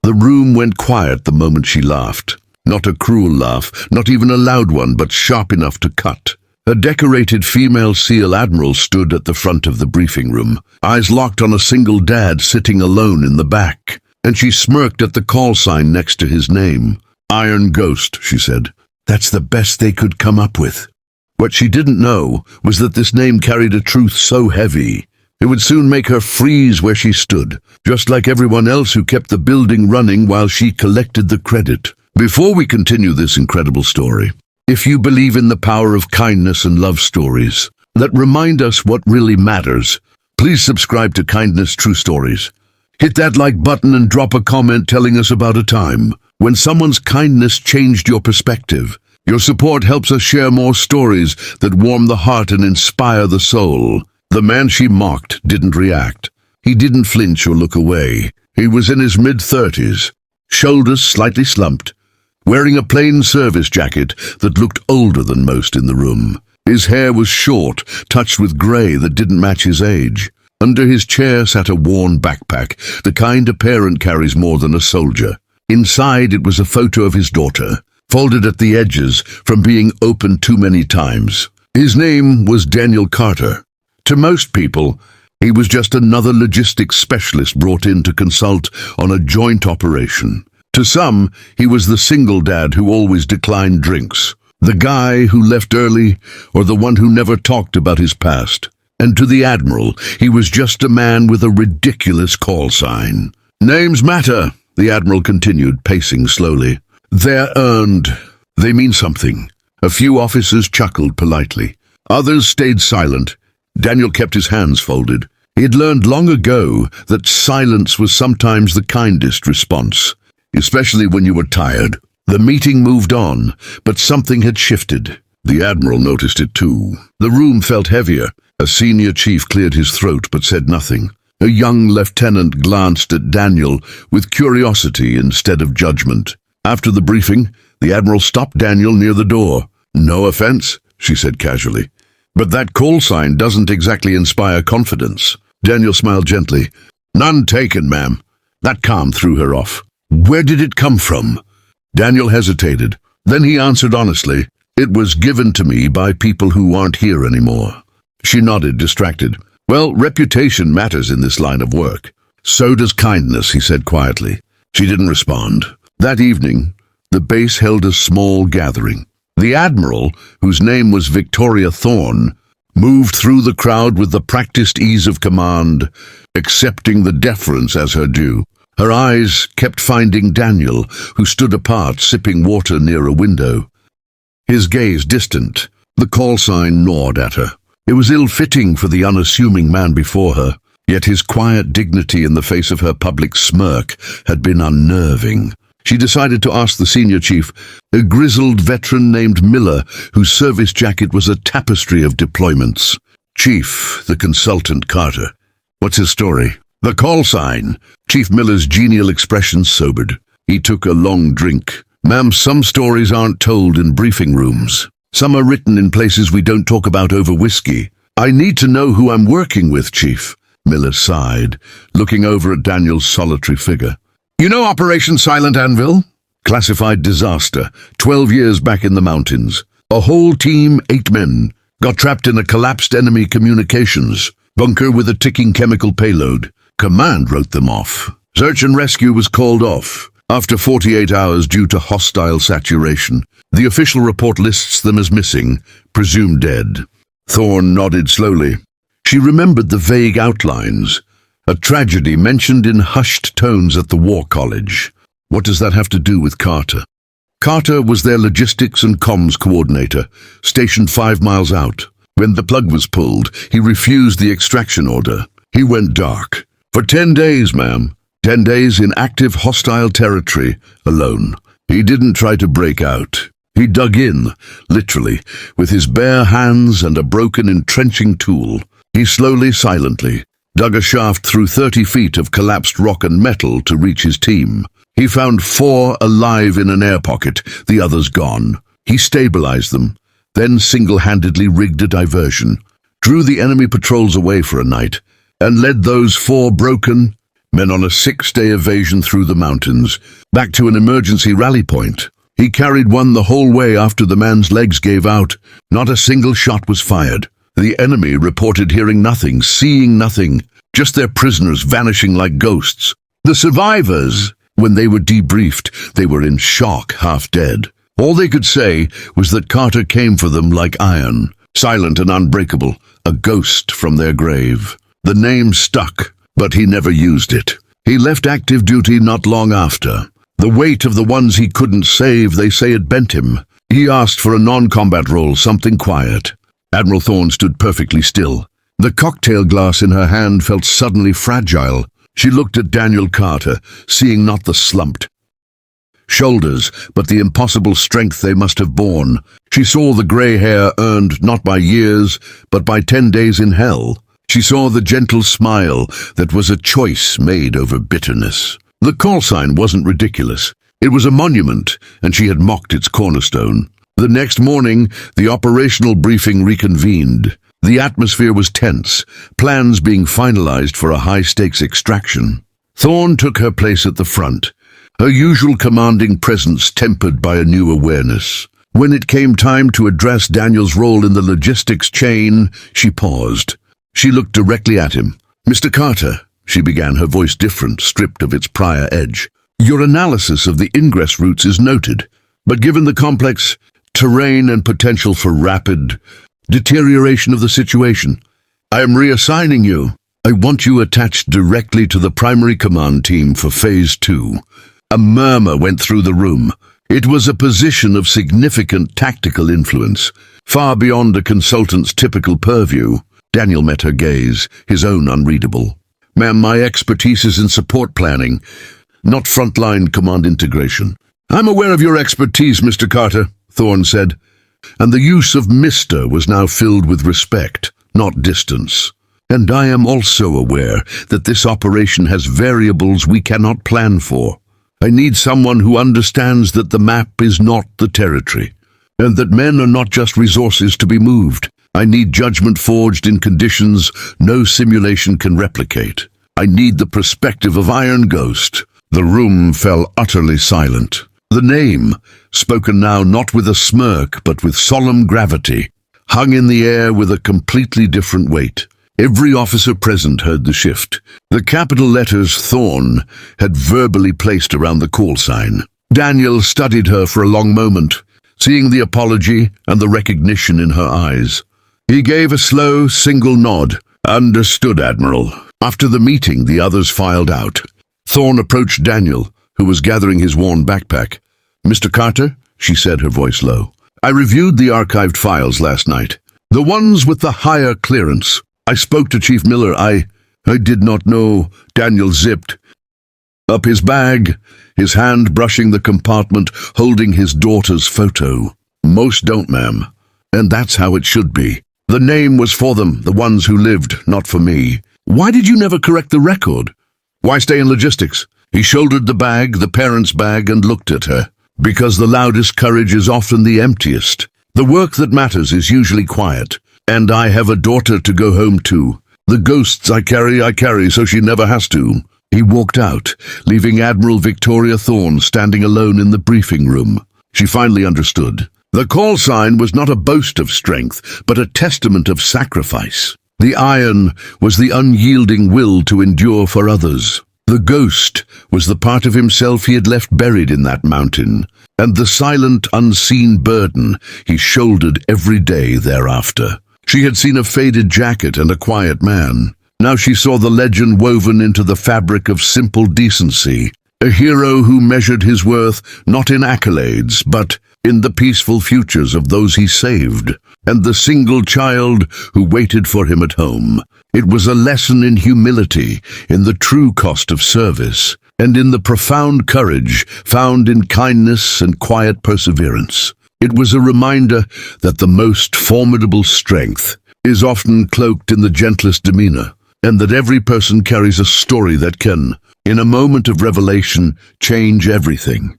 The room went quiet the moment she laughed. Not a cruel laugh, not even a loud one, but sharp enough to cut. A decorated female SEAL Admiral stood at the front of the briefing room, eyes locked on a single dad sitting alone in the back, and she smirked at the call sign next to his name. Iron Ghost, she said. That's the best they could come up with. What she didn't know was that this name carried a truth so heavy, it would soon make her freeze where she stood, just like everyone else who kept the building running while she collected the credit. Before we continue this incredible story, if you believe in the power of kindness and love stories that remind us what really matters, please subscribe to Kindness True Stories. Hit that like button and drop a comment telling us about a time when someone's kindness changed your perspective. Your support helps us share more stories that warm the heart and inspire the soul. The man she mocked didn't react. He didn't flinch or look away. He was in his mid-30s, shoulders slightly slumped, wearing a plain service jacket that looked older than most in the room. His hair was short, touched with grey that didn't match his age. Under his chair sat a worn backpack, the kind a parent carries more than a soldier. Inside it was a photo of his daughter, folded at the edges from being opened too many times. His name was Daniel Carter. To most people, he was just another logistics specialist brought in to consult on a joint operation. To some, he was the single dad who always declined drinks, the guy who left early, or the one who never talked about his past. And to the Admiral, he was just a man with a ridiculous call sign. Names matter, the Admiral continued, pacing slowly. They're earned. They mean something. A few officers chuckled politely. Others stayed silent. Daniel kept his hands folded. He had learned long ago that silence was sometimes the kindest response, especially when you were tired. The meeting moved on, but something had shifted. The Admiral noticed it too. The room felt heavier. A senior chief cleared his throat but said nothing. A young lieutenant glanced at Daniel with curiosity instead of judgment. After the briefing, the Admiral stopped Daniel near the door. "No offense," she said casually, "but that call sign doesn't exactly inspire confidence." Daniel smiled gently. "None taken, ma'am." That calm threw her off. "Where did it come from?" Daniel hesitated. Then he answered honestly, "It was given to me by people who aren't here anymore." She nodded, distracted. "Well, reputation matters in this line of work." "So does kindness," he said quietly. She didn't respond. That evening, the base held a small gathering. The Admiral, whose name was Victoria Thorne, moved through the crowd with the practiced ease of command, accepting the deference as her due. Her eyes kept finding Daniel, who stood apart, sipping water near a window. His gaze distant, the call sign gnawed at her. It was ill-fitting for the unassuming man before her, yet his quiet dignity in the face of her public smirk had been unnerving. She decided to ask the senior chief, a grizzled veteran named Miller, whose service jacket was a tapestry of deployments. "Chief," the consultant Carter. "What's his story?" "The call sign." Chief Miller's genial expression sobered. He took a long drink. "Ma'am, some stories aren't told in briefing rooms. Some are written in places we don't talk about over whiskey. I need to know who I'm working with, Chief." Miller sighed, looking over at Daniel's solitary figure. "You know Operation Silent Anvil? Classified disaster, 12 years back in the mountains. A whole team, 8 men, got trapped in a collapsed enemy communications bunker with a ticking chemical payload. Command wrote them off. Search and rescue was called off after 48 hours due to hostile saturation. The official report lists them as missing, presumed dead." Thorne nodded slowly. She remembered the vague outlines. A tragedy mentioned in hushed tones at the War College. What does that have to do with Carter? Carter was their logistics and comms coordinator, stationed 5 miles out. When the plug was pulled, he refused the extraction order. He went dark. For 10 days, ma'am. 10 days in active hostile territory, alone. He didn't try to break out. He dug in, literally, with his bare hands and a broken entrenching tool. He slowly, silently, dug a shaft through 30 feet of collapsed rock and metal to reach his team. He found 4 alive in an air pocket, the others gone. He stabilized them, then single-handedly rigged a diversion, drew the enemy patrols away for a night, and led those 4 broken, men on a 6-day evasion through the mountains, back to an emergency rally point. He carried one the whole way after the man's legs gave out. Not a single shot was fired. The enemy reported hearing nothing, seeing nothing, just their prisoners vanishing like ghosts. The survivors, when they were debriefed, they were in shock, half dead. All they could say was that Carter came for them like iron, silent and unbreakable, a ghost from their grave. The name stuck, but he never used it. He left active duty not long after. The weight of the ones he couldn't save, they say, it bent him. He asked for a non-combat role, something quiet. Admiral Thorne stood perfectly still. The cocktail glass in her hand felt suddenly fragile. She looked at Daniel Carter, seeing not the slumped shoulders, but the impossible strength they must have borne. She saw the grey hair earned not by years, but by 10 days in hell. She saw the gentle smile that was a choice made over bitterness. The call sign wasn't ridiculous. It was a monument, and she had mocked its cornerstone. The next morning, the operational briefing reconvened. The atmosphere was tense, plans being finalized for a high-stakes extraction. Thorne took her place at the front, her usual commanding presence tempered by a new awareness. When it came time to address Daniel's role in the logistics chain, she paused. She looked directly at him. "Mr. Carter," she began, her voice different, stripped of its prior edge. "Your analysis of the ingress routes is noted, but given the complex terrain and potential for rapid deterioration of the situation, I am reassigning you. I want you attached directly to the primary command team for Phase 2. A murmur went through the room. It was a position of significant tactical influence, far beyond a consultant's typical purview. Daniel met her gaze, his own unreadable. "Ma'am, my expertise is in support planning, not frontline command integration." "I'm aware of your expertise, Mr. Carter," Thorne said, and the use of Mr. was now filled with respect, not distance. "And I am also aware that this operation has variables we cannot plan for. I need someone who understands that the map is not the territory, and that men are not just resources to be moved. I need judgment forged in conditions no simulation can replicate. I need the perspective of Iron Ghost." The room fell utterly silent. The name, spoken now not with a smirk but with solemn gravity, hung in the air with a completely different weight. Every officer present heard the shift. The capital letters Thorne had verbally placed around the call sign. Daniel studied her for a long moment, seeing the apology and the recognition in her eyes. He gave a slow, single nod. "Understood, Admiral." After the meeting, the others filed out. Thorne approached Daniel, who was gathering his worn backpack. "Mr. Carter," she said, her voice low, "I reviewed the archived files last night. The ones with the higher clearance. I spoke to Chief Miller. I did not know." Daniel zipped up his bag, his hand brushing the compartment, holding his daughter's photo. "Most don't, ma'am. And that's how it should be. The name was for them, the ones who lived, not for me." "Why did you never correct the record? Why stay in logistics?" He shouldered the bag, the parent's bag, and looked at her. "Because the loudest courage is often the emptiest. The work that matters is usually quiet. And I have a daughter to go home to. The ghosts I carry so she never has to." He walked out, leaving Admiral Victoria Thorne standing alone in the briefing room. She finally understood. The call sign was not a boast of strength, but a testament of sacrifice. The iron was the unyielding will to endure for others. The ghost was the part of himself he had left buried in that mountain, and the silent, unseen burden he shouldered every day thereafter. She had seen a faded jacket and a quiet man. Now she saw the legend woven into the fabric of simple decency, a hero who measured his worth not in accolades, but in the peaceful futures of those he saved, and the single child who waited for him at home. It was a lesson in humility, in the true cost of service, and in the profound courage found in kindness and quiet perseverance. It was a reminder that the most formidable strength is often cloaked in the gentlest demeanor, and that every person carries a story that can, in a moment of revelation, change everything.